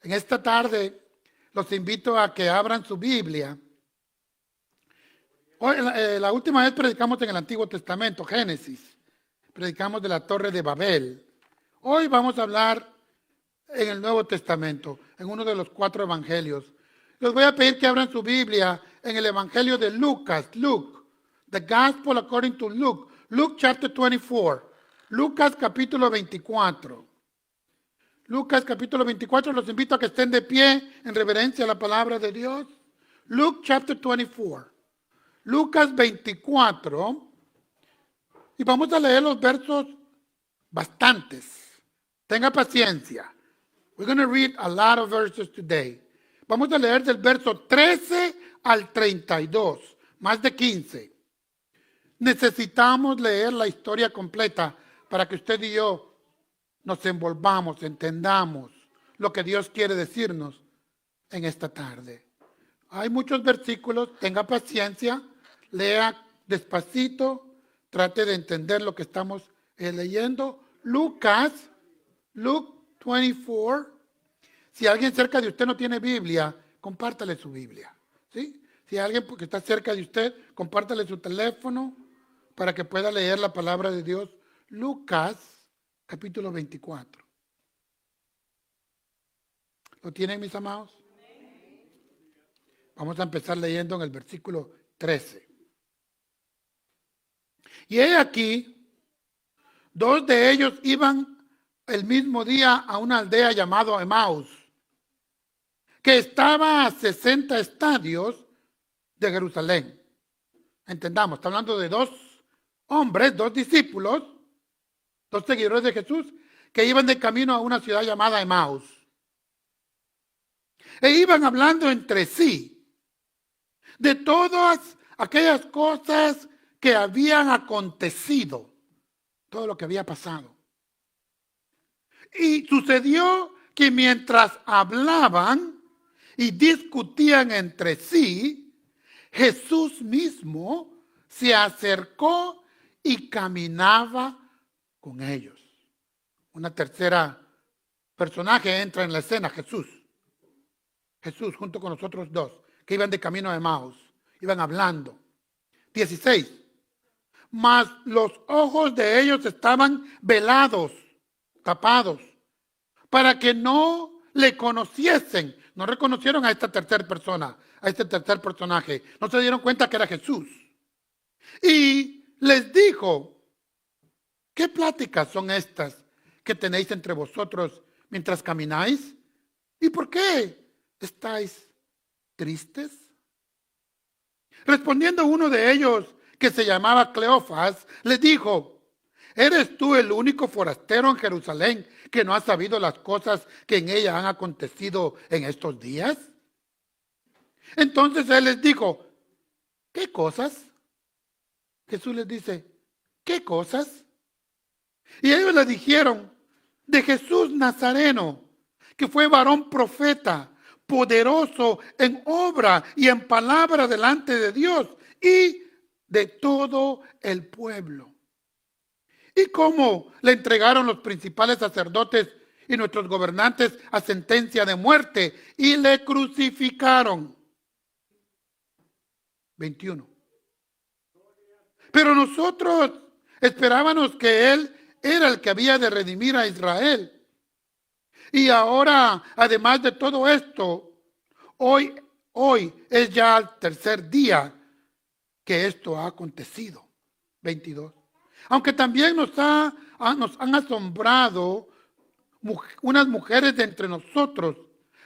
En esta tarde los invito a que abran su Biblia. Hoy, la última vez predicamos en el Antiguo Testamento, Génesis. Predicamos de la Torre de Babel. Hoy vamos a hablar en el Nuevo Testamento, en uno de los 4 evangelios. Les voy a pedir que abran su Biblia en el Evangelio de Lucas, the Gospel according to Luke, Luke chapter 24, Lucas capítulo 24. Lucas capítulo 24, los invito a que estén de pie en reverencia a la palabra de Dios. Luke chapter 24, Lucas 24, y vamos a leer los versos bastantes. Tenga paciencia. We're going to read a lot of verses today. Vamos a leer del verso 13 al 32, más de 15. Necesitamos leer la historia completa para que usted y yo nos envolvamos, entendamos lo que Dios quiere decirnos en esta tarde. Hay muchos versículos, tenga paciencia, lea despacito, trate de entender lo que estamos leyendo. Luke 24. Si alguien cerca de usted no tiene Biblia, compártale su Biblia. ¿Sí? Si alguien que está cerca de usted, compártale su teléfono para que pueda leer la palabra de Dios. Lucas capítulo 24. ¿Lo tienen, mis amados? Vamos a empezar leyendo en el versículo 13. Y he aquí, 2 de ellos iban el mismo día a una aldea llamada Emaús, que estaba a 60 estadios de Jerusalén. Entendamos, está hablando de 2 hombres, 2 discípulos, 2 seguidores de Jesús, que iban de camino a una ciudad llamada Emaús. E iban hablando entre sí de todas aquellas cosas que habían acontecido, todo lo que había pasado. Y sucedió que mientras hablaban y discutían entre sí, Jesús mismo se acercó y caminaba con ellos. Una tercera personaje entra en la escena, Jesús. Jesús junto con los otros 2 que iban de camino a Emaús, iban hablando. 16. Mas los ojos de ellos estaban velados, tapados, para que no le conociesen. No reconocieron a esta tercera persona, a este tercer personaje. No se dieron cuenta que era Jesús. Y les dijo: ¿qué pláticas son estas que tenéis entre vosotros mientras camináis? ¿Y por qué estáis tristes? Respondiendo uno de ellos, que se llamaba Cleofas, les dijo: ¿eres tú el único forastero en Jerusalén que no ha sabido las cosas que en ella han acontecido en estos días? Entonces él les dijo: ¿qué cosas? Jesús les dice: ¿qué cosas? Y ellos le dijeron: de Jesús Nazareno, que fue varón profeta, poderoso en obra y en palabra delante de Dios y de todo el pueblo. Y cómo le entregaron los principales sacerdotes y nuestros gobernantes a sentencia de muerte y le crucificaron. 21. Pero nosotros esperábamos que él era el que había de redimir a Israel. Y ahora, además de todo esto, hoy es ya el tercer día que esto ha acontecido. 22. Aunque también nos han asombrado unas mujeres de entre nosotros,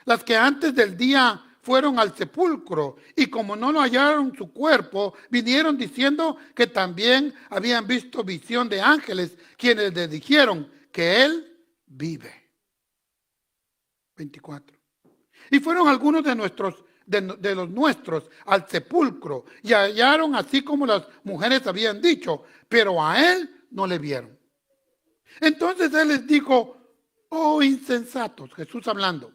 las que antes del día fueron al sepulcro y como no lo hallaron su cuerpo, vinieron diciendo que también habían visto visión de ángeles, quienes les dijeron que él vive. 24. Y fueron algunos de los nuestros al sepulcro y hallaron así como las mujeres habían dicho, pero a él no le vieron. Entonces él les dijo: oh insensatos, Jesús hablando,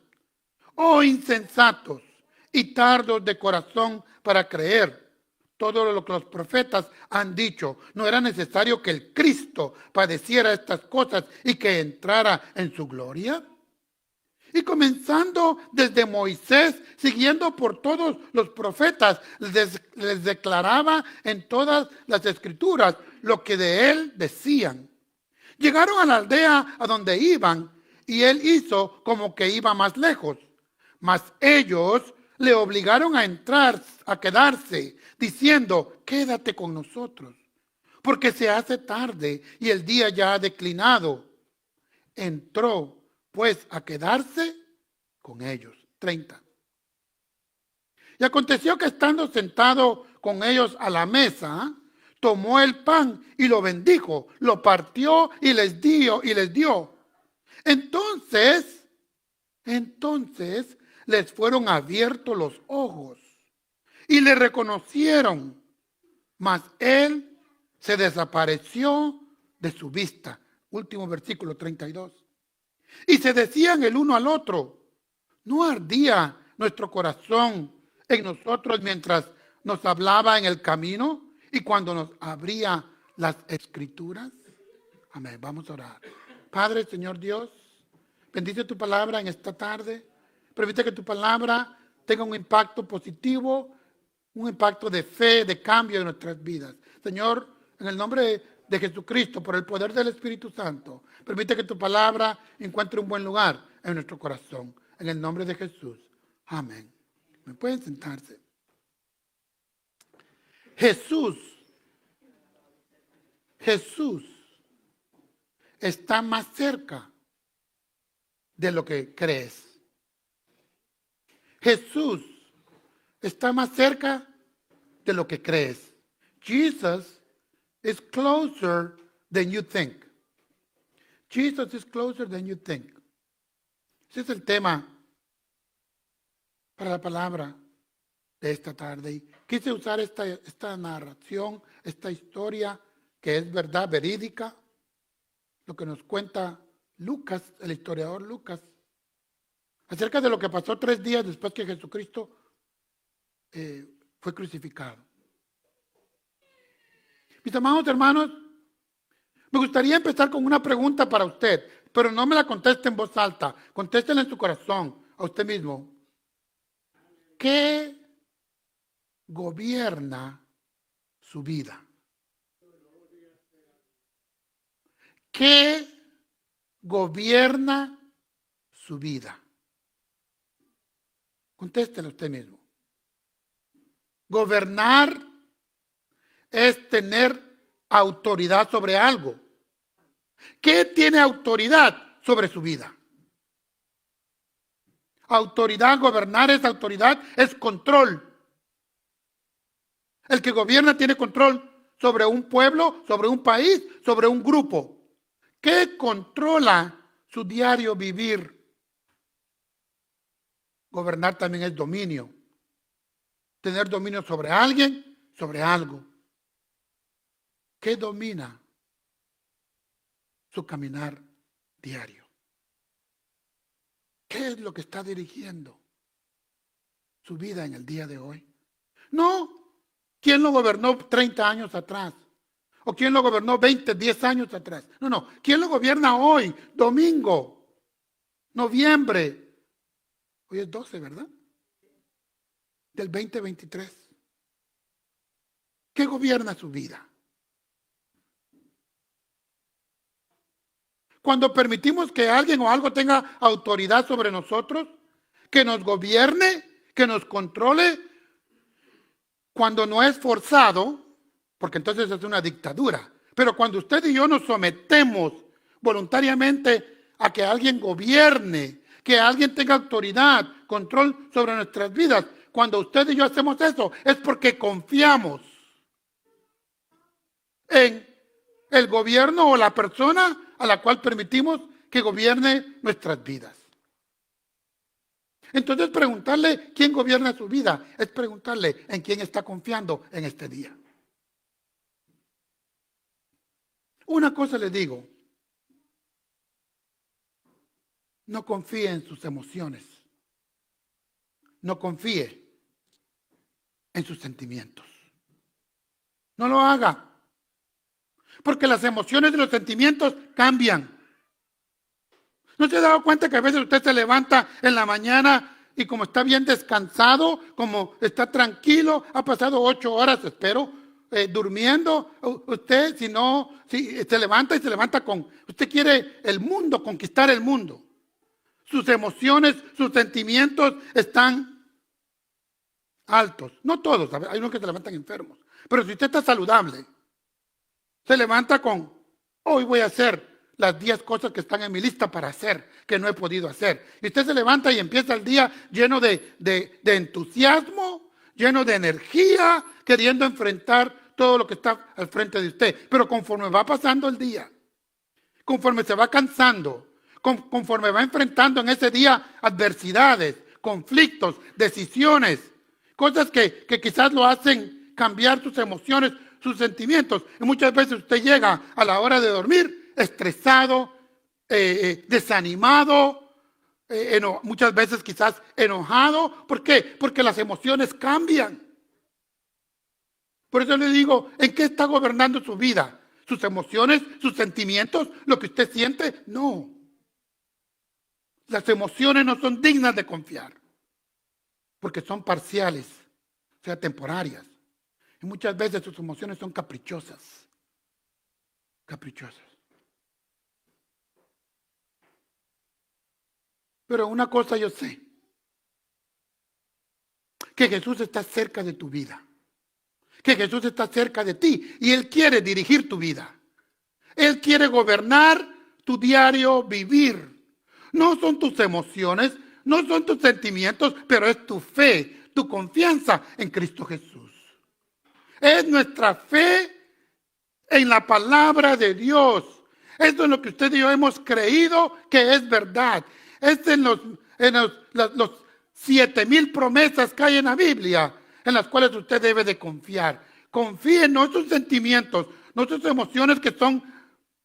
oh insensatos y tardos de corazón para creer todo lo que los profetas han dicho. ¿No era necesario que el Cristo padeciera estas cosas y que entrara en su gloria? Y comenzando desde Moisés, siguiendo por todos los profetas, les declaraba en todas las escrituras lo que de él decían. Llegaron a la aldea a donde iban y él hizo como que iba más lejos. Mas ellos le obligaron a entrar, a quedarse, diciendo, quédate con nosotros, porque se hace tarde y el día ya ha declinado. Entró pues a quedarse con ellos. 30. Y aconteció que estando sentado con ellos a la mesa, tomó el pan y lo bendijo, lo partió y les dio. Entonces les fueron abiertos los ojos y le reconocieron, mas él se desapareció de su vista. Último versículo 32. Y se decían el uno al otro, ¿no ardía nuestro corazón en nosotros mientras nos hablaba en el camino y cuando nos abría las escrituras? Amén. Vamos a orar. Padre, Señor Dios, bendice tu palabra en esta tarde. Permite que tu palabra tenga un impacto positivo, un impacto de fe, de cambio en nuestras vidas. Señor, en el nombre de Jesucristo, por el poder del Espíritu Santo, permite que tu palabra encuentre un buen lugar en nuestro corazón. En el nombre de Jesús. Amén. ¿Me pueden sentarse? Jesús está más cerca de lo que crees. Jesús está más cerca de lo que crees. Jesus is closer than you think. Jesus is closer than you think. Ese es el tema para la palabra de esta tarde. Y quise usar esta narración, esta historia que es verdad verídica, lo que nos cuenta Lucas, el historiador Lucas, acerca de lo que pasó 3 días después que Jesucristo fue crucificado. Mis amados hermanos, me gustaría empezar con una pregunta para usted, pero no me la conteste en voz alta, contéstela en su corazón, a usted mismo. ¿Qué gobierna su vida? ¿Qué gobierna su vida? Contéstelo usted mismo. Gobernar es tener autoridad sobre algo. ¿Qué tiene autoridad sobre su vida? Autoridad, gobernar es autoridad, es control. El que gobierna tiene control sobre un pueblo, sobre un país, sobre un grupo. ¿Qué controla su diario vivir? Gobernar también es dominio. Tener dominio sobre alguien, sobre algo. ¿Qué domina su caminar diario? ¿Qué es lo que está dirigiendo su vida en el día de hoy? No, ¿quién lo gobernó 30 años atrás? ¿O quién lo gobernó 20, 10 años atrás? No, ¿quién lo gobierna hoy? Domingo, noviembre. Hoy es 12, ¿verdad? Del 2023. ¿Qué gobierna su vida? Cuando permitimos que alguien o algo tenga autoridad sobre nosotros, que nos gobierne, que nos controle, cuando no es forzado, porque entonces es una dictadura, pero cuando usted y yo nos sometemos voluntariamente a que alguien gobierne, que alguien tenga autoridad, control sobre nuestras vidas, cuando usted y yo hacemos eso, es porque confiamos en el gobierno o la persona a la cual permitimos que gobierne nuestras vidas. Entonces preguntarle quién gobierna su vida es preguntarle en quién está confiando en este día. Una cosa le digo, no confíe en sus emociones, no confíe en sus sentimientos. No lo haga. Porque las emociones y los sentimientos cambian. ¿No se ha dado cuenta que a veces usted se levanta en la mañana y como está bien descansado, como está tranquilo, ha pasado 8 horas, espero, durmiendo? Usted, si se levanta y se levanta usted quiere el mundo, conquistar el mundo. Sus emociones, sus sentimientos están altos. No todos, hay unos que se levantan enfermos. Pero si usted está saludable, se levanta hoy voy a hacer las 10 cosas que están en mi lista para hacer, que no he podido hacer. Y usted se levanta y empieza el día lleno de entusiasmo, lleno de energía, queriendo enfrentar todo lo que está al frente de usted. Pero conforme va pasando el día, conforme se va cansando, conforme va enfrentando en ese día adversidades, conflictos, decisiones, cosas que quizás lo hacen cambiar sus emociones, sus sentimientos. Y muchas veces usted llega a la hora de dormir estresado, desanimado, muchas veces quizás enojado. ¿Por qué? Porque las emociones cambian. Por eso le digo, ¿en qué está gobernando su vida? ¿Sus emociones, sus sentimientos, lo que usted siente? No. Las emociones no son dignas de confiar, porque son parciales, o sea, temporarias. Y muchas veces sus emociones son caprichosas. Caprichosas. Pero una cosa yo sé, que Jesús está cerca de tu vida, que Jesús está cerca de ti y Él quiere dirigir tu vida. Él quiere gobernar tu diario vivir. No son tus emociones, no son tus sentimientos, pero es tu fe, tu confianza en Cristo Jesús. Es nuestra fe en la palabra de Dios. Esto es lo que usted y yo hemos creído que es verdad. Es en los 7,000 promesas que hay en la Biblia, en las cuales usted debe de confiar. Confíe en nuestros sentimientos, nuestras emociones que son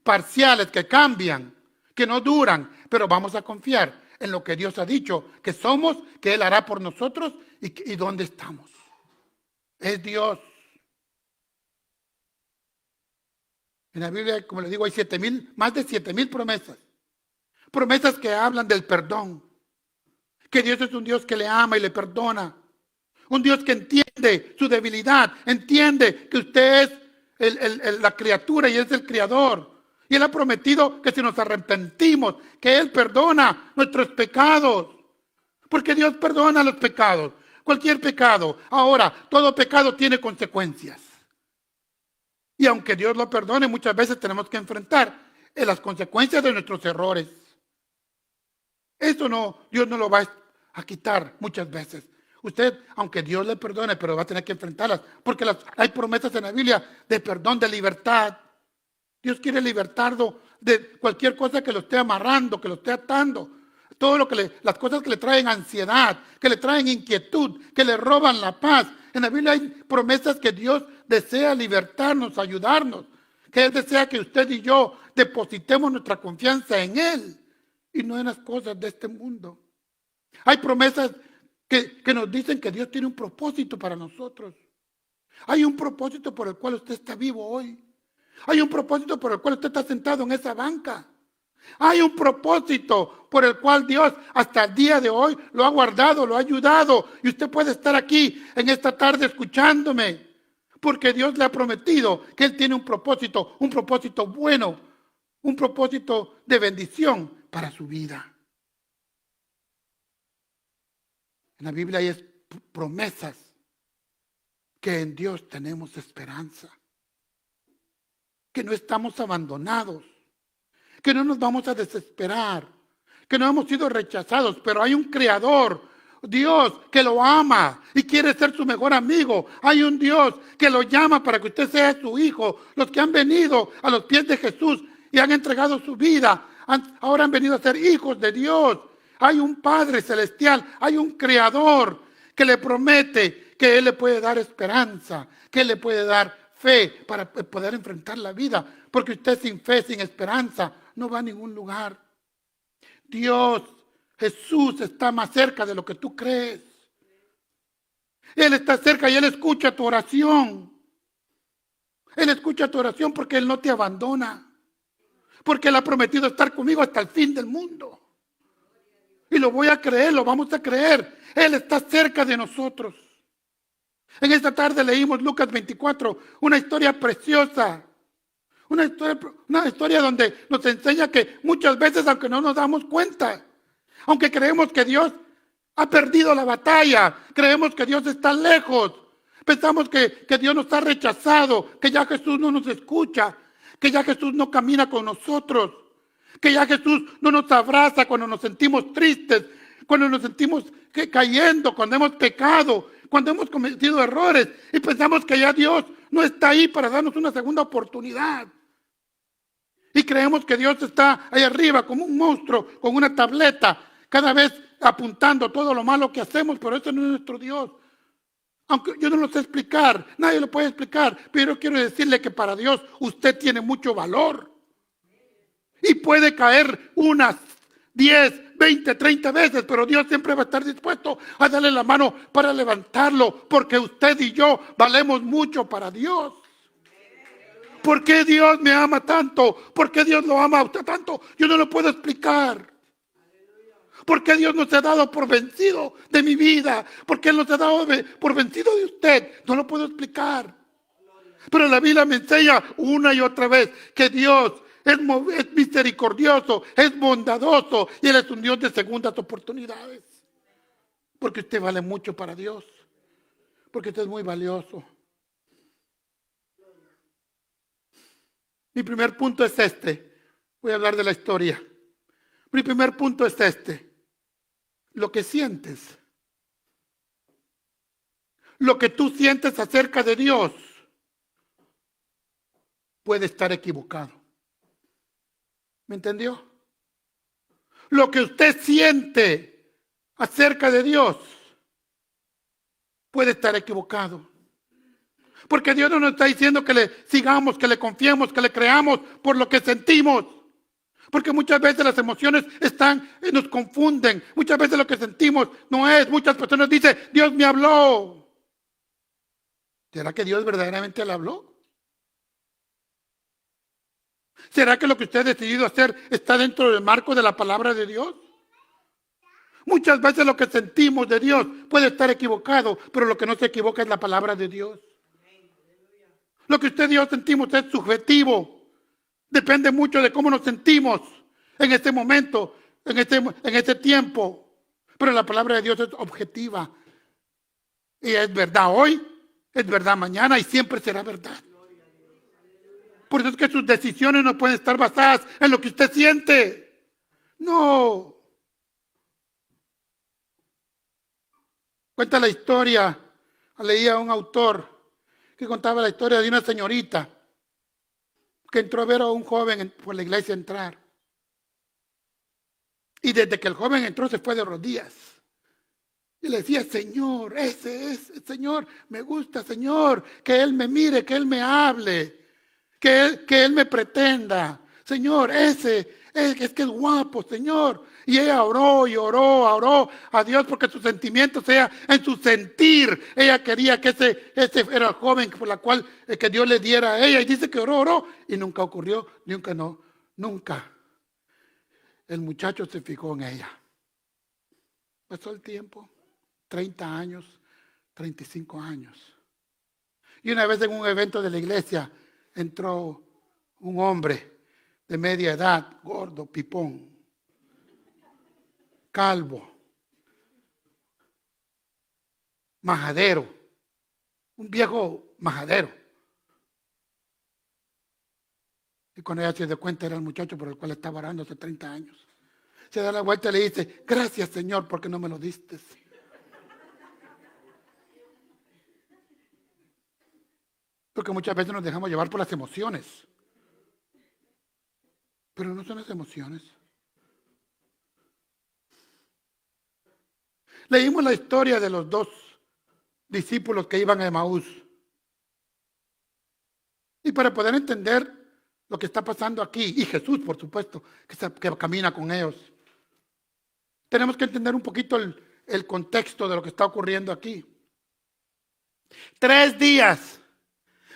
parciales, que cambian, que no duran, pero vamos a confiar en lo que Dios ha dicho, que somos, que Él hará por nosotros y dónde estamos. Es Dios. En la Biblia, como les digo, hay más de 7,000 promesas. Promesas que hablan del perdón. Que Dios es un Dios que le ama y le perdona. Un Dios que entiende su debilidad. Entiende que usted es la criatura y es el creador. Y Él ha prometido que si nos arrepentimos, que Él perdona nuestros pecados. Porque Dios perdona los pecados. Cualquier pecado. Ahora, todo pecado tiene consecuencias. Y aunque Dios lo perdone, muchas veces tenemos que enfrentar las consecuencias de nuestros errores. Eso no, Dios no lo va a quitar muchas veces. Usted, aunque Dios le perdone, pero va a tener que enfrentarlas, porque hay promesas en la Biblia de perdón, de libertad. Dios quiere libertarlo de cualquier cosa que lo esté amarrando, que lo esté atando. Todo las cosas que le traen ansiedad, que le traen inquietud, que le roban la paz. En la Biblia hay promesas que Dios desea libertarnos, ayudarnos. Que Él desea que usted y yo depositemos nuestra confianza en Él y no en las cosas de este mundo. Hay promesas que nos dicen que Dios tiene un propósito para nosotros. Hay un propósito por el cual usted está vivo hoy. Hay un propósito por el cual usted está sentado en esa banca. Hay un propósito por el cual Dios hasta el día de hoy lo ha guardado, lo ha ayudado. Y usted puede estar aquí en esta tarde escuchándome. Porque Dios le ha prometido que Él tiene un propósito bueno, un propósito de bendición para su vida. En la Biblia hay promesas que en Dios tenemos esperanza, que no estamos abandonados, que no nos vamos a desesperar, que no hemos sido rechazados, pero hay un creador, Dios, que lo ama y quiere ser su mejor amigo. Hay un Dios que lo llama para que usted sea su hijo. Los que han venido a los pies de Jesús y han entregado su vida, ahora han venido a ser hijos de Dios. Hay un Padre celestial, hay un creador que le promete que Él le puede dar esperanza, que Él le puede dar fe para poder enfrentar la vida. Porque usted sin fe, sin esperanza, no va a ningún lugar. Dios, Jesús está más cerca de lo que tú crees. Él está cerca y Él escucha tu oración. Él escucha tu oración porque Él no te abandona. Porque Él ha prometido estar conmigo hasta el fin del mundo. Y lo voy a creer, lo vamos a creer. Él está cerca de nosotros. En esta tarde leímos Lucas 24, una historia preciosa. Una historia donde nos enseña que muchas veces, aunque no nos damos cuenta, aunque creemos que Dios ha perdido la batalla, creemos que Dios está lejos, pensamos que Dios nos ha rechazado, que ya Jesús no nos escucha, que ya Jesús no camina con nosotros, que ya Jesús no nos abraza cuando nos sentimos tristes, cuando nos sentimos cayendo, cuando hemos pecado, cuando hemos cometido errores y pensamos que ya Dios no está ahí para darnos una segunda oportunidad. Y creemos que Dios está ahí arriba como un monstruo con una tableta, cada vez apuntando todo lo malo que hacemos, pero ese no es nuestro Dios. Aunque yo no lo sé explicar, nadie lo puede explicar, pero quiero decirle que para Dios usted tiene mucho valor. Y puede caer unas 10, 20, 30 veces, pero Dios siempre va a estar dispuesto a darle la mano para levantarlo, porque usted y yo valemos mucho para Dios. ¿Por qué Dios me ama tanto? ¿Por qué Dios lo ama a usted tanto? Yo no lo puedo explicar. ¿Por qué Dios no se ha dado por vencido de mi vida? ¿Por qué Él no se ha dado por vencido de usted? No lo puedo explicar. Pero la Biblia me enseña una y otra vez que Dios es misericordioso, es bondadoso y Él es un Dios de segundas oportunidades. Porque usted vale mucho para Dios. Porque usted es muy valioso. Mi primer punto es este. Voy a hablar de la historia. Mi primer punto es este. Lo que sientes. Lo que tú sientes acerca de Dios puede estar equivocado. ¿Me entendió? Lo que usted siente acerca de Dios puede estar equivocado. Porque Dios no nos está diciendo que le sigamos, que le confiemos, que le creamos por lo que sentimos. Porque muchas veces las emociones nos confunden. Muchas veces lo que sentimos no es. Muchas personas dicen, Dios me habló. ¿Será que Dios verdaderamente le habló? ¿Será que lo que usted ha decidido hacer está dentro del marco de la palabra de Dios? Muchas veces lo que sentimos de Dios puede estar equivocado, pero lo que no se equivoca es la palabra de Dios. Lo que usted y yo sentimos es subjetivo. Depende mucho de cómo nos sentimos en este momento, en este tiempo. Pero la palabra de Dios es objetiva. Y es verdad hoy, es verdad mañana y siempre será verdad. Por eso es que sus decisiones no pueden estar basadas en lo que usted siente. No. Cuenta la historia, leía un autor que contaba la historia de una señorita que entró a ver a un joven por la iglesia entrar. Y desde que el joven entró se fue de rodillas. Y le decía, Señor, ese es, Señor, me gusta, Señor, que Él me mire, que Él me hable, que él me pretenda. Señor, ese, es que es guapo, Señor. Y ella oró y oró a Dios porque su sentimiento sea en su sentir. Ella quería que ese era el joven por la cual que Dios le diera a ella. Y dice que oró y nunca ocurrió, nunca. El muchacho se fijó en ella. Pasó el tiempo, 30 años, 35 años. Y una vez en un evento de la iglesia entró un hombre de media edad, gordo, pipón, calvo, majadero, un viejo majadero. Y cuando ella se dio cuenta era el muchacho por el cual estaba orando hace 30 años. Se da la vuelta y le dice, gracias Señor porque no me lo diste. Porque muchas veces nos dejamos llevar por las emociones. Pero no son las emociones. Leímos la historia de los dos discípulos que iban a Emaús. Y para poder entender lo que está pasando aquí, y Jesús, por supuesto, que camina con ellos, tenemos que entender un poquito el contexto de lo que está ocurriendo aquí. 3 días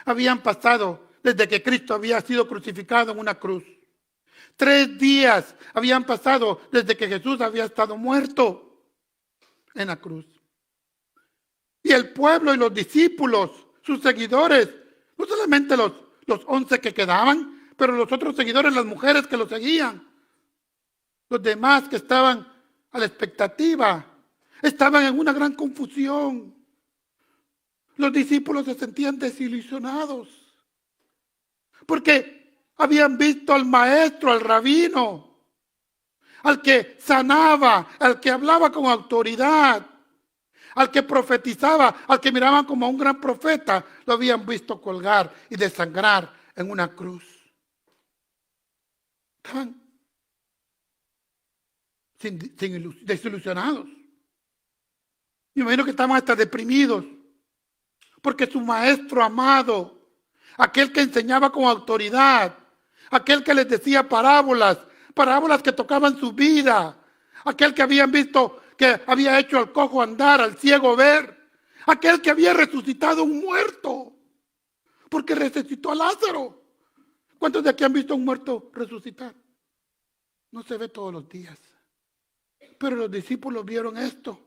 habían pasado desde que Cristo había sido crucificado en una cruz. 3 días habían pasado desde que Jesús había estado muerto en la cruz. Y el pueblo y los discípulos, sus seguidores, no solamente los 11 que quedaban, pero los otros seguidores, las mujeres que lo seguían, los demás que estaban a la expectativa, estaban en una gran confusión. Los discípulos se sentían desilusionados porque habían visto al maestro, al rabino, al que sanaba, al que hablaba con autoridad, al que profetizaba, al que miraban como un gran profeta, lo habían visto colgar y desangrar en una cruz. Estaban desilusionados. Me imagino que estaban hasta deprimidos, porque su maestro amado, aquel que enseñaba con autoridad, aquel que les decía parábolas que tocaban su vida, aquel que habían visto que había hecho al cojo andar, al ciego ver, aquel que había resucitado a un muerto, porque resucitó a Lázaro. ¿Cuántos de aquí han visto a un muerto resucitar? No se ve todos los días. Pero los discípulos vieron esto.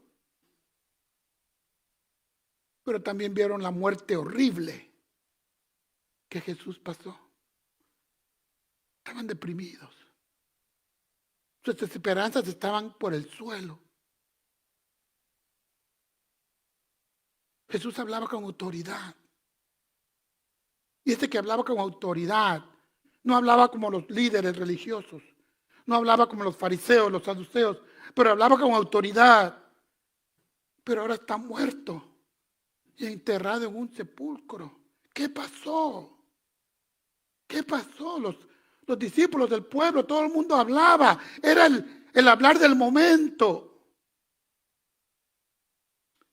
Pero también vieron la muerte horrible que Jesús pasó. Estaban deprimidos. Sus esperanzas estaban por el suelo. Jesús hablaba con autoridad. Y este que hablaba con autoridad no hablaba como los líderes religiosos, no hablaba como los fariseos, los saduceos, pero hablaba con autoridad. Pero ahora está muerto y enterrado en un sepulcro. ¿Qué pasó? ¿Qué pasó? Los discípulos del pueblo, todo el mundo hablaba. Era el hablar del momento.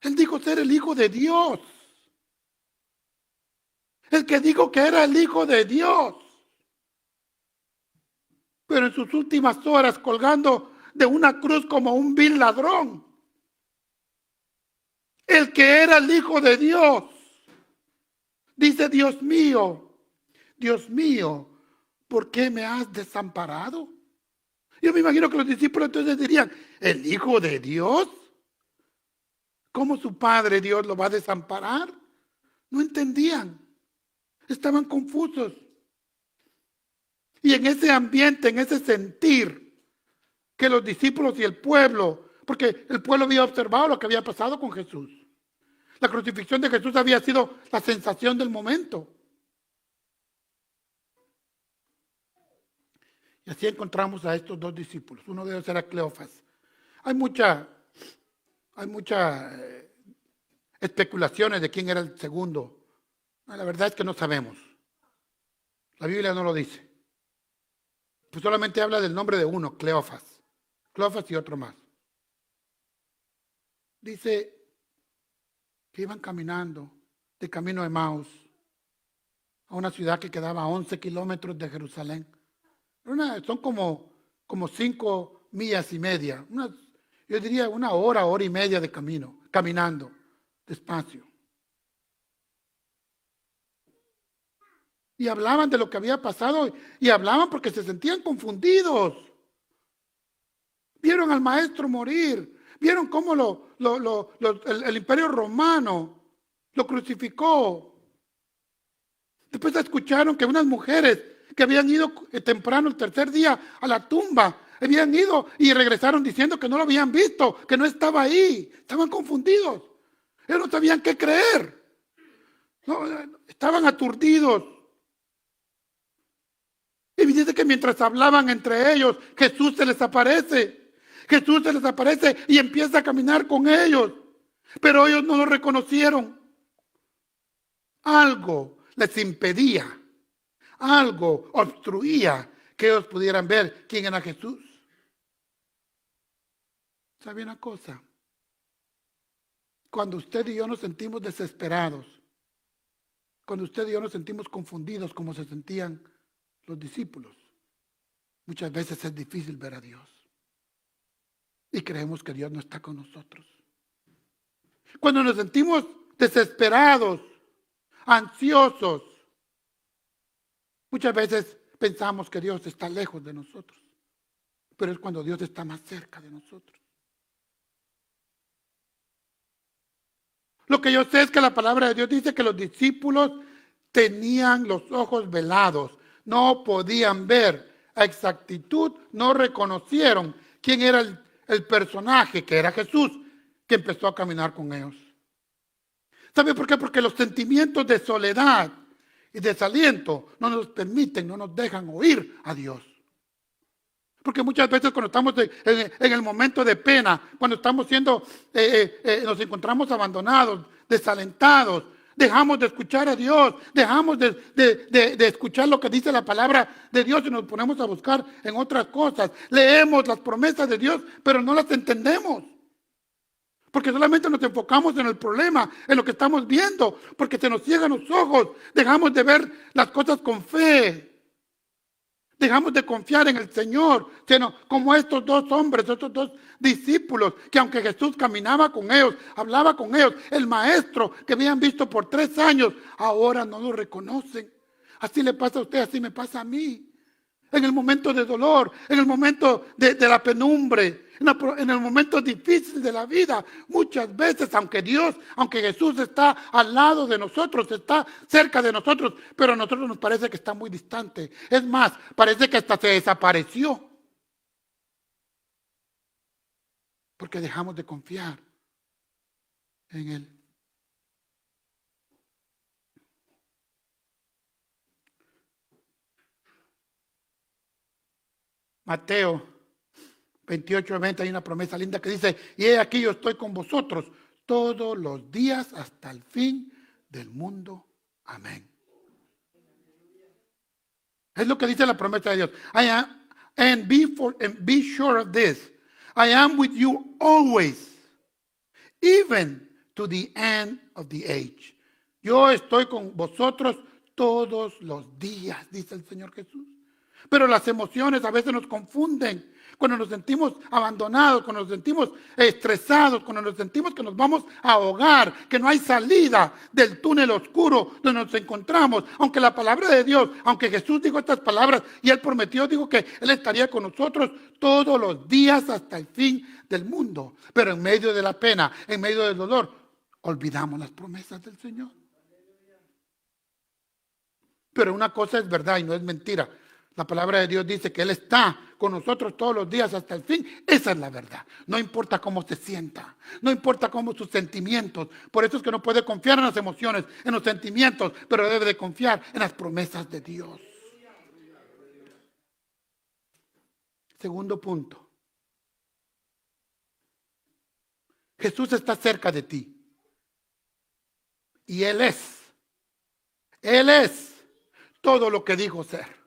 Él dijo ser el Hijo de Dios. El que dijo que era el Hijo de Dios. Pero en sus últimas horas colgando de una cruz como un vil ladrón. El que era el Hijo de Dios. Dice, Dios mío, ¿por qué me has desamparado? Yo me imagino que los discípulos entonces dirían, ¿el Hijo de Dios? ¿Cómo su Padre Dios lo va a desamparar? No entendían. Estaban confusos. Y en ese ambiente, en ese sentir, que los discípulos y el pueblo, porque el pueblo había observado lo que había pasado con Jesús. La crucifixión de Jesús había sido la sensación del momento. Y así encontramos a estos 2 discípulos. Uno de ellos era Cleofas. Hay muchas especulaciones de quién era el segundo. La verdad es que no sabemos. La Biblia no lo dice. Pues solamente habla del nombre de uno, Cleofas. Cleofas y otro más. Dice que iban caminando de camino de Emaús a una ciudad que quedaba a 11 kilómetros de Jerusalén. Son como 5 millas y media. Yo diría 1 hora, hora y media de camino, caminando despacio. Y hablaban de lo que había pasado y hablaban porque se sentían confundidos. Vieron al maestro morir, vieron cómo el imperio romano lo crucificó. Después escucharon que unas mujeres que habían ido temprano el tercer día a la tumba, habían ido y regresaron diciendo que no lo habían visto, que no estaba ahí. Estaban confundidos. Ellos no sabían qué creer. No, estaban aturdidos. Y dice que mientras hablaban entre ellos, Jesús se les aparece. Jesús se les aparece y empieza a caminar con ellos. Pero ellos no lo reconocieron. Algo les impedía, algo obstruía que ellos pudieran ver quién era Jesús. ¿Sabe una cosa? Cuando usted y yo nos sentimos desesperados, cuando usted y yo nos sentimos confundidos como se sentían los discípulos, muchas veces es difícil ver a Dios. Y creemos que Dios no está con nosotros. Cuando nos sentimos desesperados, ansiosos, muchas veces pensamos que Dios está lejos de nosotros, pero es cuando Dios está más cerca de nosotros. Lo que yo sé es que la palabra de Dios dice que los discípulos tenían los ojos velados, no podían ver a exactitud, no reconocieron quién era el personaje, que era Jesús, que empezó a caminar con ellos. ¿Sabe por qué? Porque los sentimientos de soledad y desaliento no nos permiten, no nos dejan oír a Dios. Porque muchas veces cuando estamos en el momento de pena, cuando estamos nos encontramos abandonados, desalentados, dejamos de escuchar a Dios, dejamos de escuchar lo que dice la palabra de Dios y nos ponemos a buscar en otras cosas. Leemos las promesas de Dios, pero no las entendemos. Porque solamente nos enfocamos en el problema, en lo que estamos viendo, porque se nos ciegan los ojos, dejamos de ver las cosas con fe. Dejamos de confiar en el Señor, sino como estos dos hombres, estos dos discípulos, que aunque Jesús caminaba con ellos, hablaba con ellos, el maestro que habían visto por 3 años, ahora no lo reconocen. Así le pasa a usted, así me pasa a mí. En el momento de dolor, en el momento de la penumbre, en el momento difícil de la vida, muchas veces, aunque Jesús está al lado de nosotros, está cerca de nosotros, pero a nosotros nos parece que está muy distante. Es más, parece que hasta se desapareció. Porque dejamos de confiar en Él. Mateo 28:20 hay una promesa linda que dice: y he aquí yo estoy con vosotros todos los días hasta el fin del mundo. Amén. Es lo que dice la promesa de Dios. And be sure of this. I am with you always, even to the end of the age. Yo estoy con vosotros todos los días, dice el Señor Jesús. Pero las emociones a veces nos confunden. Cuando nos sentimos abandonados, cuando nos sentimos estresados, cuando nos sentimos que nos vamos a ahogar, que no hay salida del túnel oscuro donde nos encontramos. Aunque la palabra de Dios, aunque Jesús dijo estas palabras y Él prometió, dijo que Él estaría con nosotros todos los días hasta el fin del mundo. Pero en medio de la pena, en medio del dolor, olvidamos las promesas del Señor. Pero una cosa es verdad y no es mentira. La palabra de Dios dice que Él está con nosotros todos los días hasta el fin. Esa es la verdad. No importa cómo se sienta. No importa cómo sus sentimientos. Por eso es que no puede confiar en las emociones, en los sentimientos, pero debe de confiar en las promesas de Dios. Segundo punto. Jesús está cerca de ti. Y Él es todo lo que dijo ser.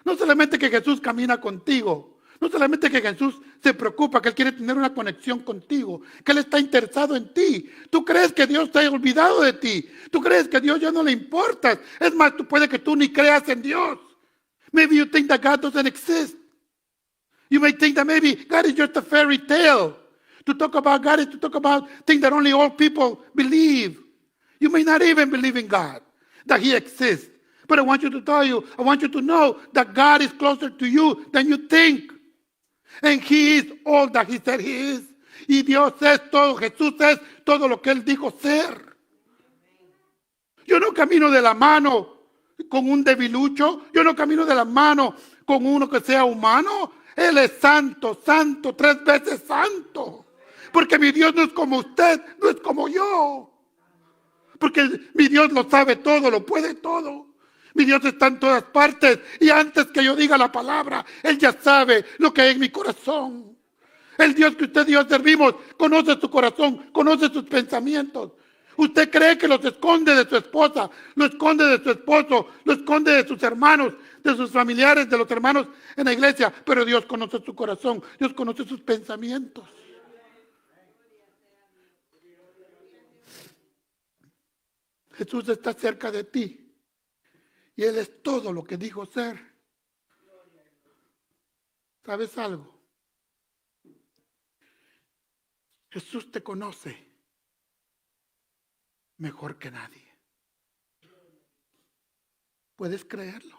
No solamente que Jesús camina contigo, no solamente que Jesús se preocupa, que Él quiere tener una conexión contigo, que Él está interesado en ti. Tú crees que Dios te ha olvidado de ti. Tú crees que Dios ya no le importa. Es más, puede que tú ni creas en Dios. Maybe you think that God doesn't exist. You may think that maybe God is just a fairy tale. To talk about God is to talk about things that only old people believe. You may not even believe in God, that He exists. But I want you to know that God is closer to you than you think. And He is all that He said He is. Y Dios es todo, Jesús es todo lo que Él dijo ser. Yo no camino de la mano con un debilucho. Yo no camino de la mano con uno que sea humano. Él es santo, santo, 3 veces santo. Porque mi Dios no es como usted, no es como yo. Porque mi Dios lo sabe todo, lo puede todo. Mi Dios está en todas partes y antes que yo diga la palabra, Él ya sabe lo que hay en mi corazón. El Dios que usted y yo servimos conoce su corazón, conoce sus pensamientos. Usted cree que los esconde de su esposa, lo esconde de su esposo, lo esconde de sus hermanos, de sus familiares, de los hermanos en la iglesia, pero Dios conoce su corazón, Dios conoce sus pensamientos. Jesús está cerca de ti. Y Él es todo lo que dijo ser. ¿Sabes algo? Jesús te conoce mejor que nadie. ¿Puedes creerlo?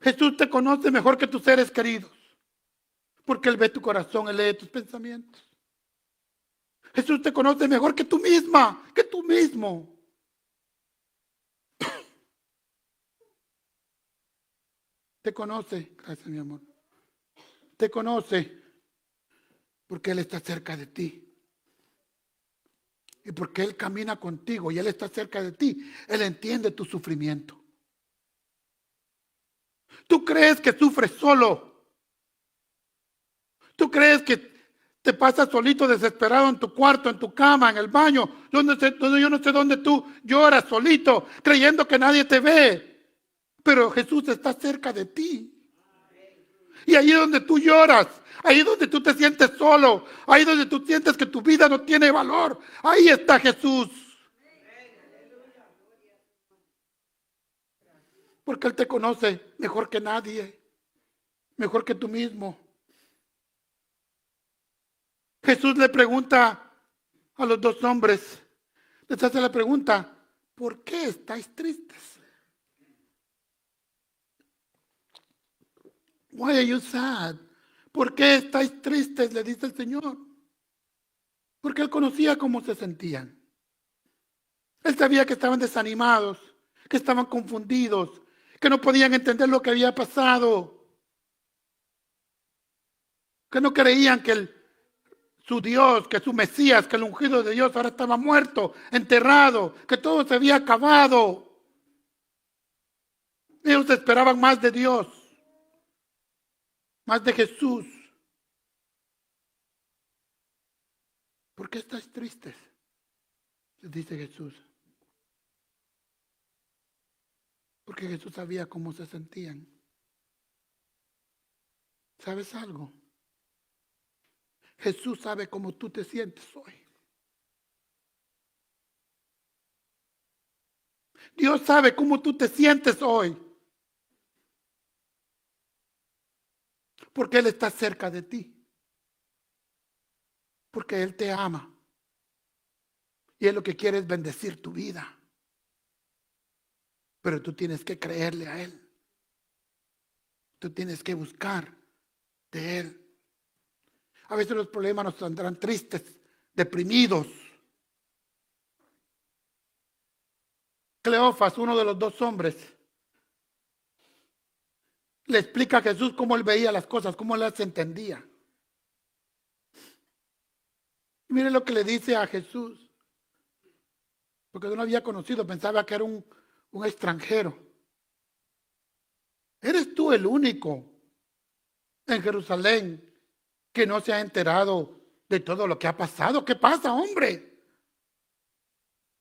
Jesús te conoce mejor que tus seres queridos, porque Él ve tu corazón, Él lee tus pensamientos. Jesús te conoce mejor que tú misma, que tú mismo. Te conoce, gracias mi amor. Te conoce porque Él está cerca de ti. Y porque Él camina contigo y Él está cerca de ti, Él entiende tu sufrimiento. Tú crees que sufres solo. Tú crees que te pasas solito, desesperado en tu cuarto, en tu cama, en el baño. Yo no sé dónde tú lloras solito, creyendo que nadie te ve. Pero Jesús está cerca de ti. Y ahí es donde tú lloras, ahí es donde tú te sientes solo, ahí es donde tú sientes que tu vida no tiene valor. Ahí está Jesús. Porque Él te conoce mejor que nadie, mejor que tú mismo. Jesús le pregunta a los dos hombres, les hace la pregunta, ¿por qué estáis tristes? Why are you sad? ¿Por qué estáis tristes? Le dice el Señor. Porque Él conocía cómo se sentían. Él sabía que estaban desanimados, que estaban confundidos, que no podían entender lo que había pasado, que no creían que su Dios, que su Mesías, que el ungido de Dios ahora estaba muerto, enterrado, que todo se había acabado. Ellos esperaban más de Dios, más de Jesús. ¿Por qué estáis tristes? Les dice Jesús. Porque Jesús sabía cómo se sentían. ¿Sabes algo? Jesús sabe cómo tú te sientes hoy. Dios sabe cómo tú te sientes hoy. Porque Él está cerca de ti. Porque Él te ama. Y Él lo que quiere es bendecir tu vida. Pero tú tienes que creerle a Él. Tú tienes que buscar de Él. A veces los problemas nos tendrán tristes, deprimidos. Cleofas, uno de los dos hombres, le explica a Jesús cómo él veía las cosas, cómo él las entendía. Y mire lo que le dice a Jesús. Porque no lo había conocido, pensaba que era un extranjero. ¿Eres tú el único en Jerusalén que no se ha enterado de todo lo que ha pasado? ¿Qué pasa, hombre?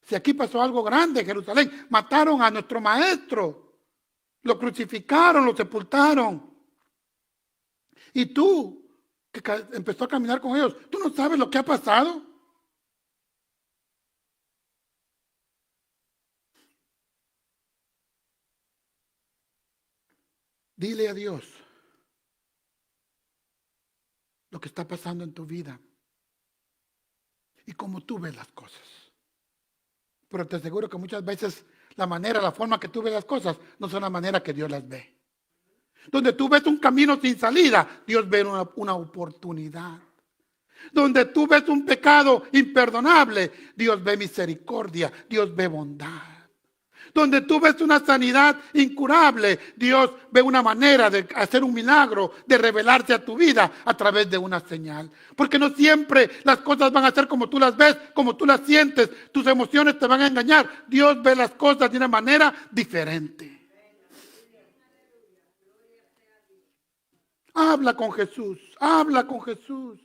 Si aquí pasó algo grande en Jerusalén, mataron a nuestro maestro, lo crucificaron, lo sepultaron. Y tú, que empezó a caminar con ellos, ¿tú no sabes lo que ha pasado? Dile a Dios lo que está pasando en tu vida y cómo tú ves las cosas. Pero te aseguro que muchas veces la forma que tú ves las cosas no son la manera que Dios las ve. Donde tú ves un camino sin salida, Dios ve una oportunidad. Donde tú ves un pecado imperdonable, Dios ve misericordia, Dios ve bondad. Donde tú ves una sanidad incurable, Dios ve una manera de hacer un milagro, de revelarse a tu vida a través de una señal. Porque no siempre las cosas van a ser como tú las ves, como tú las sientes. Tus emociones te van a engañar. Dios ve las cosas de una manera diferente. Habla con Jesús, habla con Jesús.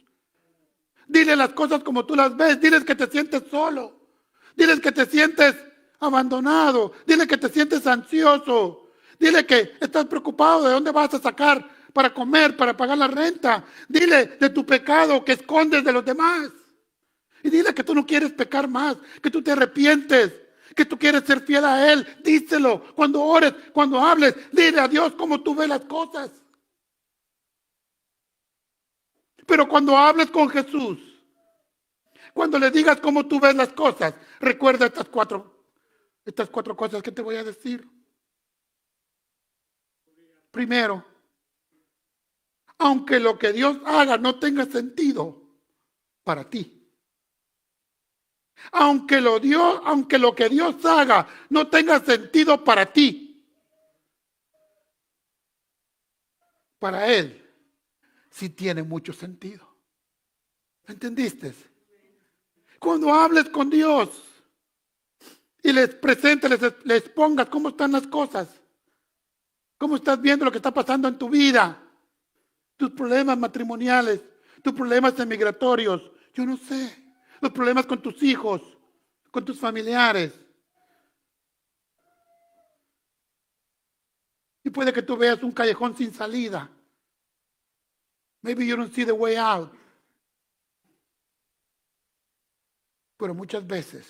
Dile las cosas como tú las ves, diles que te sientes solo, diles que te sientes abandonado, dile que te sientes ansioso, dile que estás preocupado de dónde vas a sacar para comer, para pagar la renta, dile de tu pecado que escondes de los demás y dile que tú no quieres pecar más, que tú te arrepientes, que tú quieres ser fiel a Él. Díselo cuando ores, cuando hables, dile a Dios cómo tú ves las cosas. Pero cuando hables con Jesús, cuando le digas cómo tú ves las cosas, recuerda estas Estas 4 cosas que te voy a decir. Primero, aunque lo que Dios haga no tenga sentido para ti. Aunque lo que Dios haga no tenga sentido para ti. Para Él sí tiene mucho sentido. ¿Entendiste? Cuando hables con Dios y les presentes, les pongas cómo están las cosas, cómo estás viendo lo que está pasando en tu vida, tus problemas matrimoniales, tus problemas migratorios, yo no sé, los problemas con tus hijos, con tus familiares. Y puede que tú veas un callejón sin salida. Maybe you don't see the way out. Pero muchas veces,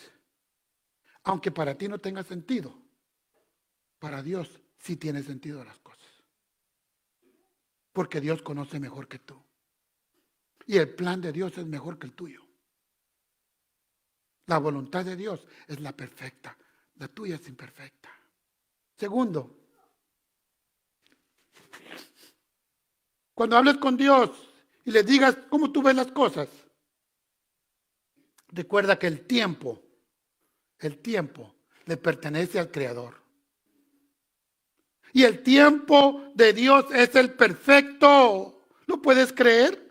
aunque para ti no tenga sentido, para Dios sí tiene sentido las cosas. Porque Dios conoce mejor que tú. Y el plan de Dios es mejor que el tuyo. La voluntad de Dios es la perfecta. La tuya es imperfecta. Segundo, cuando hables con Dios y le digas cómo tú ves las cosas, recuerda que el tiempo le pertenece al Creador. Y el tiempo de Dios es el perfecto. ¿Lo puedes creer?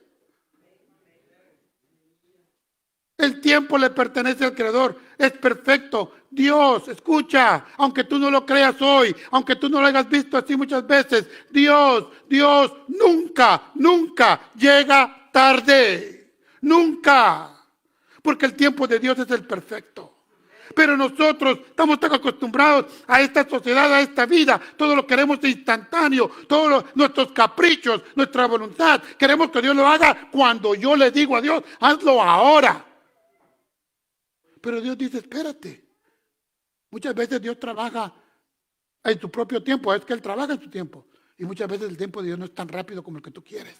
El tiempo le pertenece al Creador. Es perfecto. Dios, escucha, aunque tú no lo creas hoy, aunque tú no lo hayas visto así muchas veces, Dios nunca llega tarde. Nunca. Porque el tiempo de Dios es el perfecto. Pero nosotros estamos tan acostumbrados a esta sociedad, a esta vida. Todo lo queremos instantáneo. Todos nuestros caprichos, nuestra voluntad. Queremos que Dios lo haga cuando yo le digo a Dios, hazlo ahora. Pero Dios dice, espérate. Muchas veces Dios trabaja en su propio tiempo. Es que Él trabaja en su tiempo. Y muchas veces el tiempo de Dios no es tan rápido como el que tú quieres.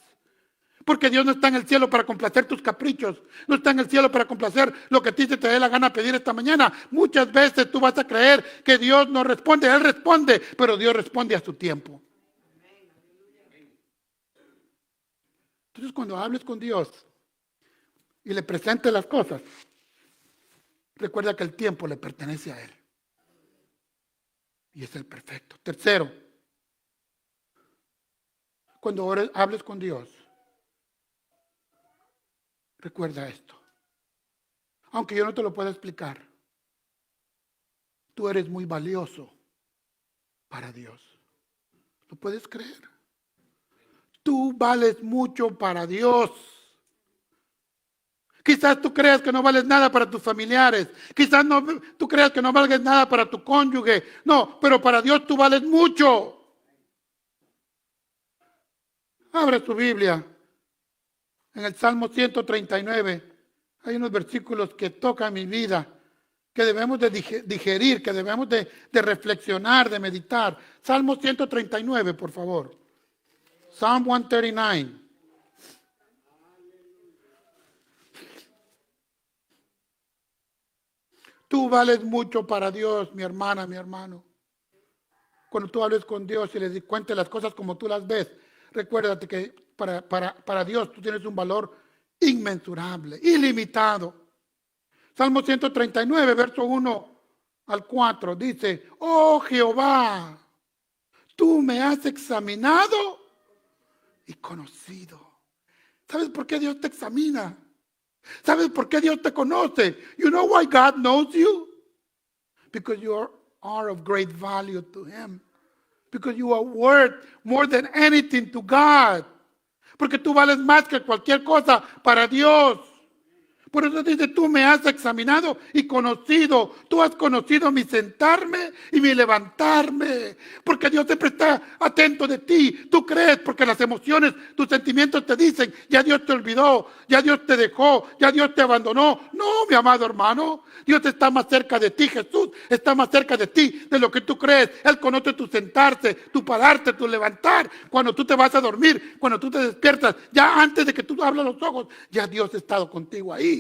Porque Dios no está en el cielo para complacer tus caprichos. No está en el cielo para complacer lo que a ti te dé la gana pedir esta mañana. Muchas veces tú vas a creer que Dios no responde. Él responde, pero Dios responde a su tiempo. Entonces cuando hables con Dios y le presentes las cosas, recuerda que el tiempo le pertenece a Él. Y es el perfecto. Tercero, cuando hables con Dios, recuerda esto. Aunque yo no te lo pueda explicar, tú eres muy valioso para Dios. ¿Lo puedes creer? Tú vales mucho para Dios. Quizás tú creas que no vales nada para tus familiares. Quizás tú creas que no valgas nada para tu cónyuge. No, pero para Dios tú vales mucho. Abre tu Biblia. En el Salmo 139 hay unos versículos que tocan mi vida, que debemos de digerir, que debemos de reflexionar, de meditar. Salmo 139, por favor. Psalm 139. Tú vales mucho para Dios, mi hermana, mi hermano. Cuando tú hables con Dios y le cuentes las cosas como tú las ves, recuérdate que para Dios tú tienes un valor inmensurable, ilimitado. Salmo 139, verso 1 al 4, dice, oh Jehová, tú me has examinado y conocido. ¿Sabes por qué Dios te examina? ¿Sabes por qué Dios te conoce? You know why God knows you? Because you are of great value to Him. Because you are worth more than anything to God. Porque tú vales más que cualquier cosa para Dios. Por eso dice, tú me has examinado y conocido. Tú has conocido mi sentarme y mi levantarme. Porque Dios siempre está atento de ti. Tú crees porque las emociones, tus sentimientos te dicen, ya Dios te olvidó, ya Dios te dejó, ya Dios te abandonó. No, mi amado hermano. Dios está más cerca de ti. Jesús está más cerca de ti de lo que tú crees. Él conoce tu sentarse, tu pararte, tu levantar. Cuando tú te vas a dormir, cuando tú te despiertas, ya antes de que tú abras los ojos, ya Dios ha estado contigo ahí.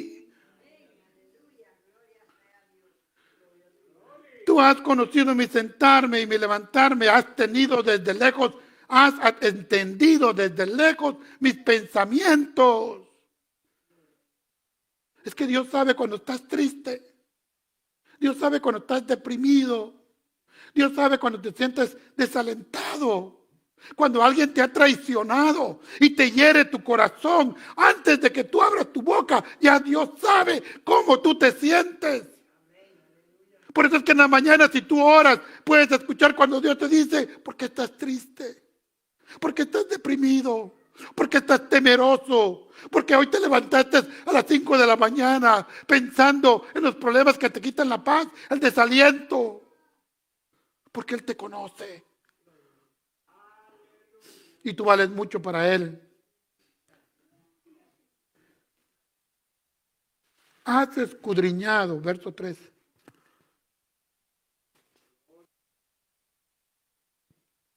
Tú has conocido mi sentarme y mi levantarme, has tenido desde lejos, has entendido desde lejos mis pensamientos. Es que Dios sabe cuando estás triste. Dios sabe cuando estás deprimido. Dios sabe cuando te sientes desalentado. Cuando alguien te ha traicionado y te hiere tu corazón. Antes de que tú abras tu boca, ya Dios sabe cómo tú te sientes. Por eso es que en la mañana, si tú oras, puedes escuchar cuando Dios te dice: ¿por qué estás triste? ¿Por qué estás deprimido? ¿Por qué estás temeroso? Porque hoy te levantaste a las 5 de la mañana pensando en los problemas que te quitan la paz, el desaliento. Porque Él te conoce. Y tú vales mucho para Él. Has escudriñado, verso 3.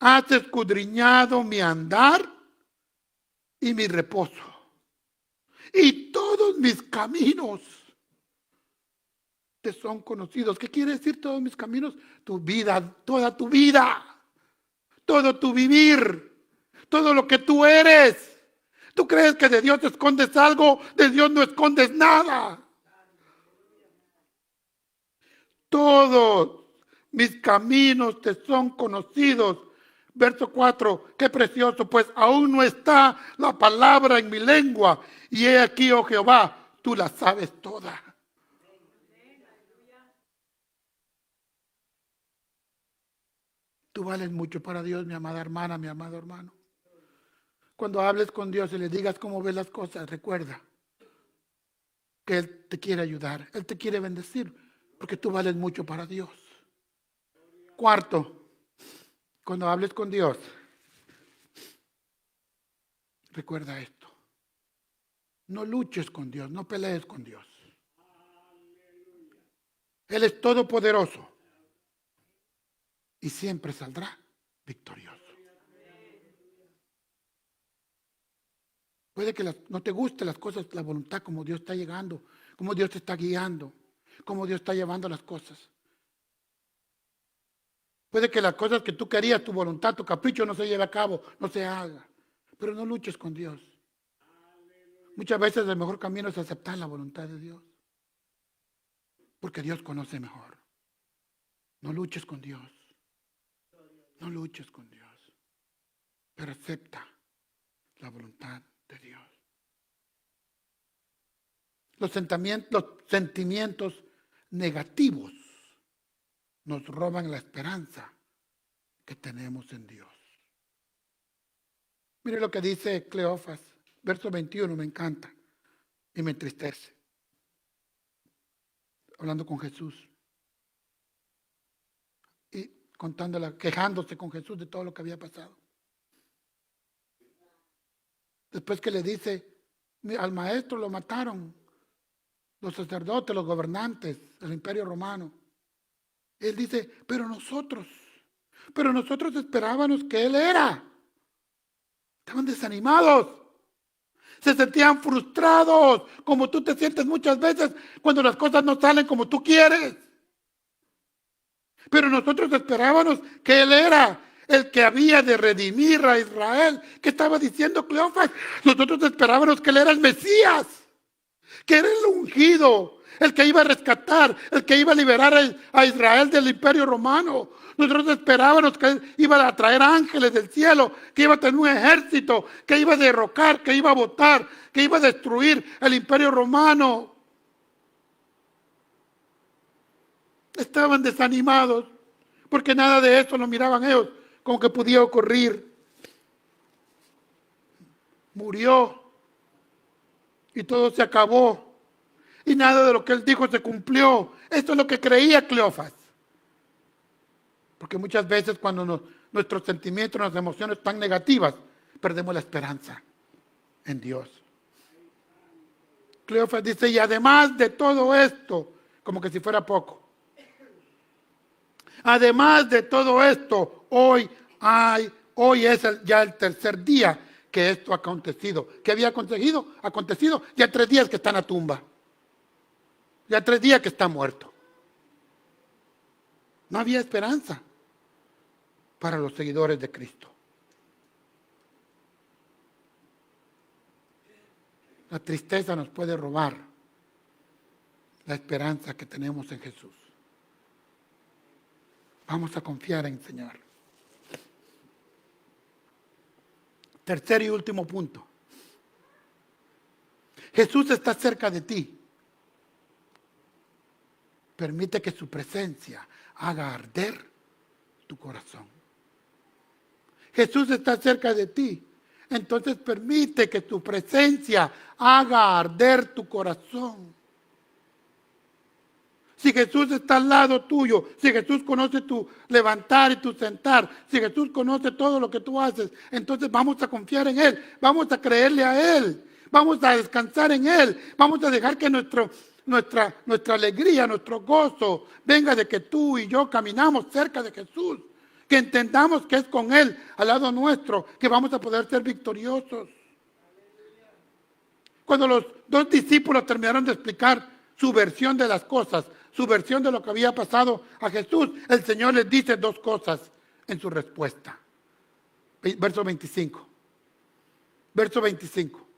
Has escudriñado mi andar y mi reposo. Y todos mis caminos te son conocidos. ¿Qué quiere decir todos mis caminos? Tu vida, toda tu vida, todo tu vivir, todo lo que tú eres. ¿Tú crees que de Dios te escondes algo? De Dios no escondes nada. Todos mis caminos te son conocidos. Verso 4, qué precioso, pues aún no está la palabra en mi lengua. Y he aquí, oh Jehová, tú la sabes toda. Tú vales mucho para Dios, mi amada hermana, mi amado hermano. Cuando hables con Dios y le digas cómo ves las cosas, recuerda que Él te quiere ayudar, Él te quiere bendecir, porque tú vales mucho para Dios. Cuarto, cuando hables con Dios, recuerda esto. No luches con Dios, no pelees con Dios. Él es todopoderoso y siempre saldrá victorioso. Puede que no te gusten las cosas, la voluntad, como Dios está llegando, como Dios te está guiando, como Dios está llevando las cosas. Puede que las cosas que tú querías, tu voluntad, tu capricho no se lleve a cabo, no se haga. Pero no luches con Dios. Muchas veces el mejor camino es aceptar la voluntad de Dios. Porque Dios conoce mejor. No luches con Dios. No luches con Dios. Pero acepta la voluntad de Dios. Los sentimientos negativos nos roban la esperanza que tenemos en Dios. Mire lo que dice Cleofas, verso 21, me encanta y me entristece. Hablando con Jesús y quejándose con Jesús de todo lo que había pasado. Después que le dice, al maestro lo mataron, los sacerdotes, los gobernantes, el imperio romano. Él dice, pero nosotros esperábamos que Él era. Estaban desanimados. Se sentían frustrados, como tú te sientes muchas veces cuando las cosas no salen como tú quieres. Pero nosotros esperábamos que Él era el que había de redimir a Israel. ¿Qué estaba diciendo Cleofas? Nosotros esperábamos que Él era el Mesías, que era el ungido, el que iba a rescatar, el que iba a liberar a Israel del imperio romano. Nosotros esperábamos que Él iba a traer ángeles del cielo, que iba a tener un ejército, que iba a derrocar, que iba a botar, que iba a destruir el imperio romano. Estaban desanimados, porque nada de eso lo miraban ellos como que podía ocurrir. Murió y todo se acabó. Y nada de lo que Él dijo se cumplió. Esto es lo que creía Cleofas. Porque muchas veces cuando nuestros sentimientos, nuestras emociones están negativas, perdemos la esperanza en Dios. Cleofas dice, y además de todo esto, como que si fuera poco. Además de todo esto, hoy es ya el tercer día que esto ha acontecido. ¿Qué había acontecido? Ya 3 días que está en la tumba. Ya 3 días que está muerto. No había esperanza para los seguidores de Cristo. La tristeza nos puede robar la esperanza que tenemos en Jesús. Vamos a confiar en el Señor. Tercer y último punto. Jesús está cerca de ti. Permite que su presencia haga arder tu corazón. Jesús está cerca de ti. Entonces permite que tu presencia haga arder tu corazón. Si Jesús está al lado tuyo, si Jesús conoce tu levantar y tu sentar, si Jesús conoce todo lo que tú haces, entonces vamos a confiar en Él, vamos a creerle a Él, vamos a descansar en Él, vamos a dejar que nuestra alegría, nuestro gozo venga de que tú y yo caminamos cerca de Jesús, que entendamos que es con Él al lado nuestro que vamos a poder ser victoriosos. Cuando los dos discípulos terminaron de explicar su versión de las cosas, su versión de lo que había pasado a Jesús, el Señor les dice dos cosas en su respuesta. Verso 25. Verso 25.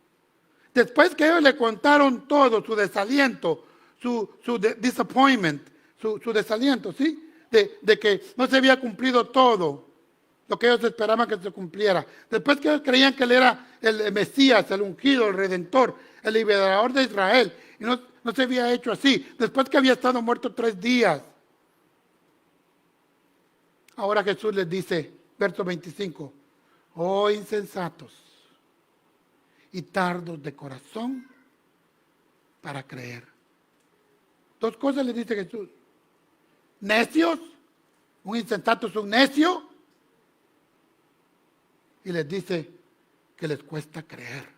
Después que ellos le contaron todo, su desaliento, su disappointment, su desaliento, ¿sí? De que no se había cumplido todo lo que ellos esperaban que se cumpliera. Después que ellos creían que Él era el Mesías, el ungido, el Redentor, el liberador de Israel, y no se había hecho así. Después que había estado muerto 3 días. Ahora Jesús les dice, verso 25, oh insensatos y tardos de corazón para creer. 2 cosas le dice Jesús. Necios, un insensato es un necio. Y les dice que les cuesta creer.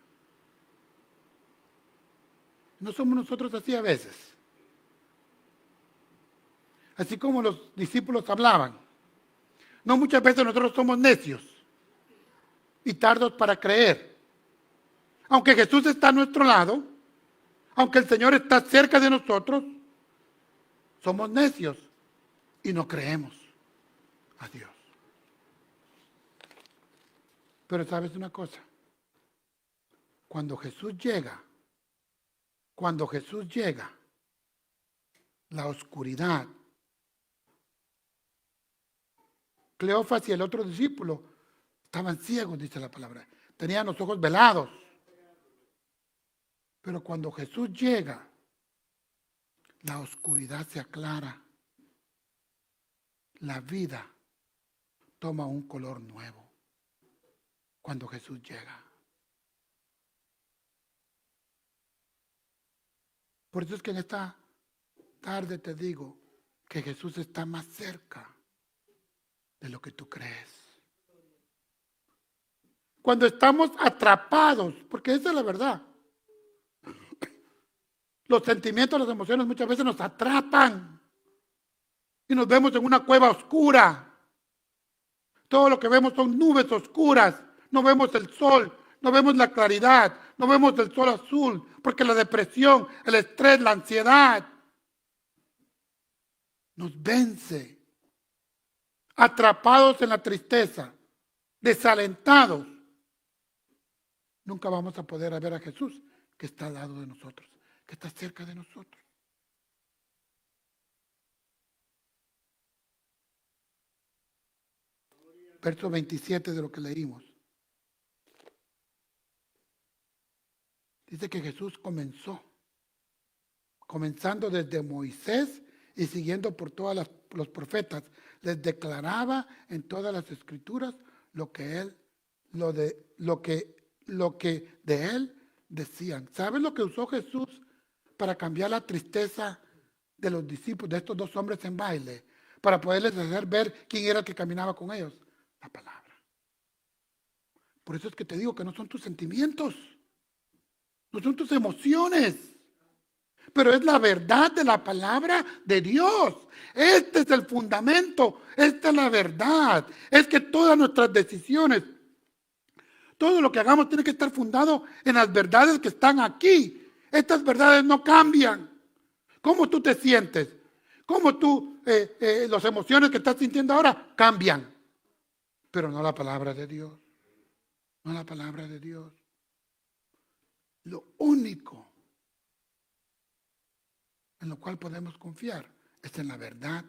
¿No somos nosotros así a veces? Así como los discípulos hablaban. No muchas veces nosotros somos necios y tardos para creer. Aunque Jesús está a nuestro lado, aunque el Señor está cerca de nosotros, somos necios y no creemos a Dios. Pero ¿sabes una cosa? Cuando Jesús llega, la oscuridad, Cleofas y el otro discípulo estaban ciegos, dice la palabra. Tenían los ojos velados. Pero cuando Jesús llega, la oscuridad se aclara. La vida toma un color nuevo cuando Jesús llega. Por eso es que en esta tarde te digo que Jesús está más cerca de lo que tú crees. Cuando estamos atrapados, porque esa es la verdad. Los sentimientos, las emociones muchas veces nos atrapan y nos vemos en una cueva oscura. Todo lo que vemos son nubes oscuras. No vemos el sol, no vemos la claridad, no vemos el sol azul, porque la depresión, el estrés, la ansiedad nos vence. Atrapados en la tristeza, desalentados, nunca vamos a poder ver a Jesús que está al lado de nosotros, que está cerca de nosotros. Verso 27 de lo que leímos. Dice que Jesús comenzando desde Moisés y siguiendo por todos los profetas, les declaraba en todas las escrituras lo que de él decían. ¿Sabes lo que usó Jesús para cambiar la tristeza de los discípulos, de estos 2 hombres en baile? Para poderles hacer ver quién era el que caminaba con ellos. La palabra. Por eso es que te digo que no son tus sentimientos, no son tus emociones, pero es la verdad de la palabra de Dios. Este es el fundamento, esta es la verdad. Es que todas nuestras decisiones, todo lo que hagamos tiene que estar fundado en las verdades que están aquí. Estas verdades no cambian. ¿Cómo tú te sientes? cómo tú, las emociones que estás sintiendo ahora cambian. Pero no la palabra de Dios. No la palabra de Dios. Lo único en lo cual podemos confiar es en la verdad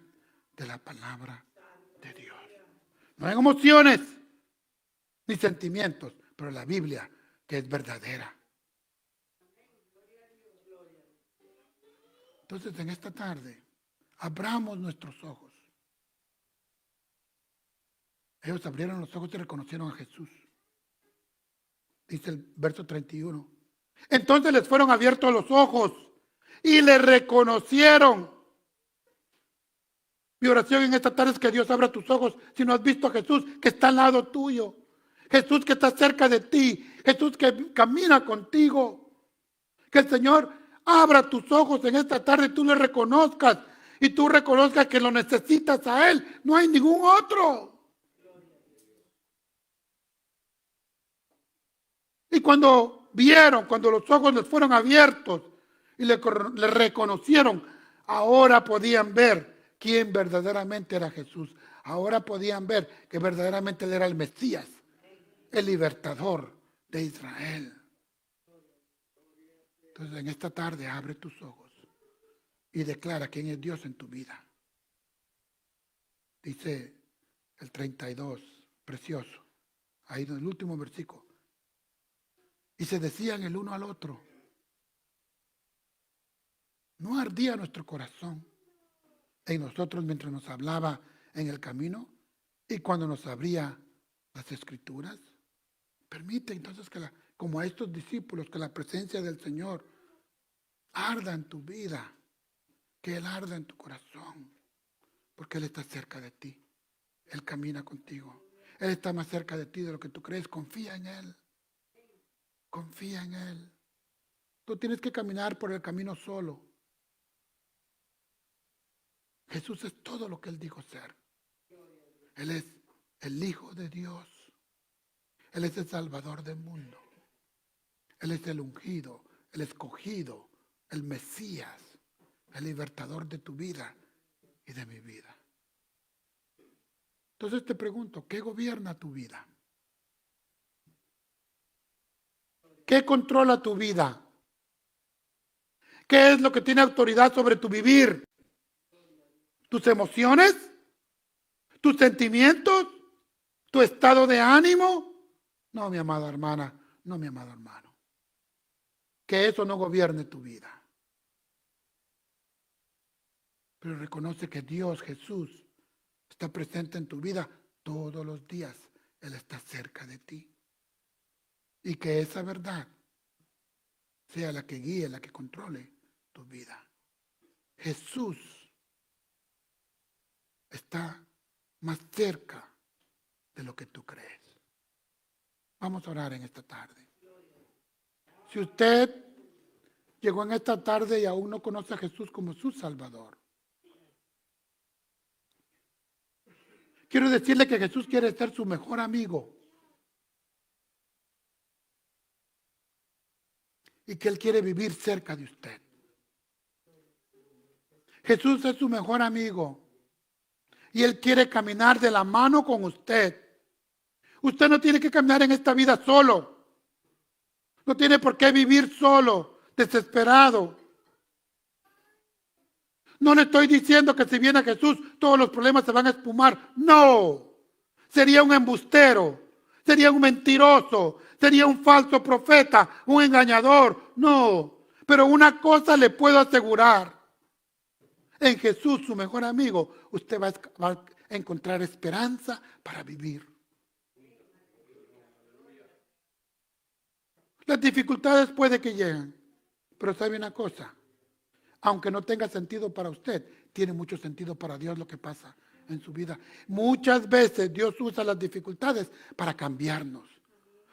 de la palabra de Dios. No en emociones ni sentimientos, pero la Biblia que es verdadera. Entonces, en esta tarde, abramos nuestros ojos. Ellos abrieron los ojos y reconocieron a Jesús. Dice el verso 31. Entonces les fueron abiertos los ojos y le reconocieron. Mi oración en esta tarde es que Dios abra tus ojos si no has visto a Jesús que está al lado tuyo. Jesús que está cerca de ti. Jesús que camina contigo. Que el Señor abra tus ojos en esta tarde y tú le reconozcas. Y tú reconozcas que lo necesitas a Él. No hay ningún otro. Y cuando vieron, cuando los ojos les fueron abiertos y le reconocieron, ahora podían ver quién verdaderamente era Jesús. Ahora podían ver que verdaderamente Él era el Mesías, el libertador de Israel. Entonces en esta tarde abre tus ojos y declara quién es Dios en tu vida. Dice el 32, precioso, ahí en el último versículo. Y se decían el uno al otro. ¿No ardía nuestro corazón en nosotros mientras nos hablaba en el camino y cuando nos abría las escrituras? Permite entonces que como a estos discípulos, que la presencia del Señor arda en tu vida, que Él arda en tu corazón, porque Él está cerca de ti. Él camina contigo. Él está más cerca de ti de lo que tú crees. Confía en Él. Confía en Él. Tú tienes que caminar por el camino solo. Jesús es todo lo que Él dijo ser. Él es el Hijo de Dios. Él es el Salvador del mundo. Él es el ungido, el escogido, el Mesías, el libertador de tu vida y de mi vida. Entonces te pregunto, ¿qué gobierna tu vida? ¿Qué controla tu vida? ¿Qué es lo que tiene autoridad sobre tu vivir? ¿Tus emociones? ¿Tus sentimientos? ¿Tu estado de ánimo? No, mi amada hermana, no, mi amado hermano. Que eso no gobierne tu vida. Pero reconoce que Dios, Jesús, está presente en tu vida todos los días. Él está cerca de ti. Y que esa verdad sea la que guíe, la que controle tu vida. Jesús está más cerca de lo que tú crees. Vamos a orar en esta tarde. Si usted llegó en esta tarde y aún no conoce a Jesús como su Salvador, quiero decirle que Jesús quiere ser su mejor amigo. Y que Él quiere vivir cerca de usted. Jesús es su mejor amigo. Y Él quiere caminar de la mano con usted. Usted no tiene que caminar en esta vida solo. No tiene por qué vivir solo, desesperado. No le estoy diciendo que si viene Jesús todos los problemas se van a espumar. No. Sería un embustero. Sería un mentiroso. Sería un falso profeta, un engañador. No. Pero una cosa le puedo asegurar. En Jesús, su mejor amigo, usted va a encontrar esperanza para vivir. Las dificultades puede que lleguen. Pero sabe una cosa. Aunque no tenga sentido para usted, tiene mucho sentido para Dios lo que pasa en su vida. Muchas veces Dios usa las dificultades para cambiarnos,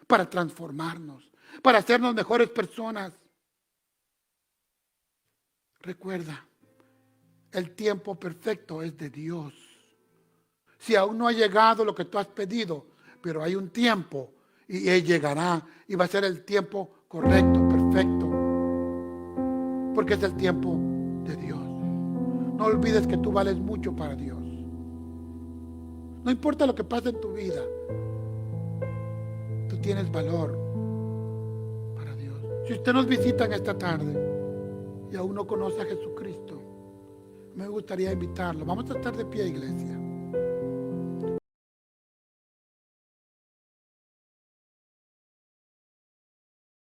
para transformarnos, para hacernos mejores personas. Recuerda, el tiempo perfecto es de Dios. Si aún no ha llegado lo que tú has pedido, pero hay un tiempo y Él llegará y va a ser el tiempo correcto, perfecto, porque es el tiempo de Dios. No olvides que tú vales mucho para Dios. No importa lo que pase en tu vida, tú tienes valor para Dios. Si usted nos visita en esta tarde y aún no conoce a Jesucristo, me gustaría invitarlo. Vamos a estar de pie, iglesia.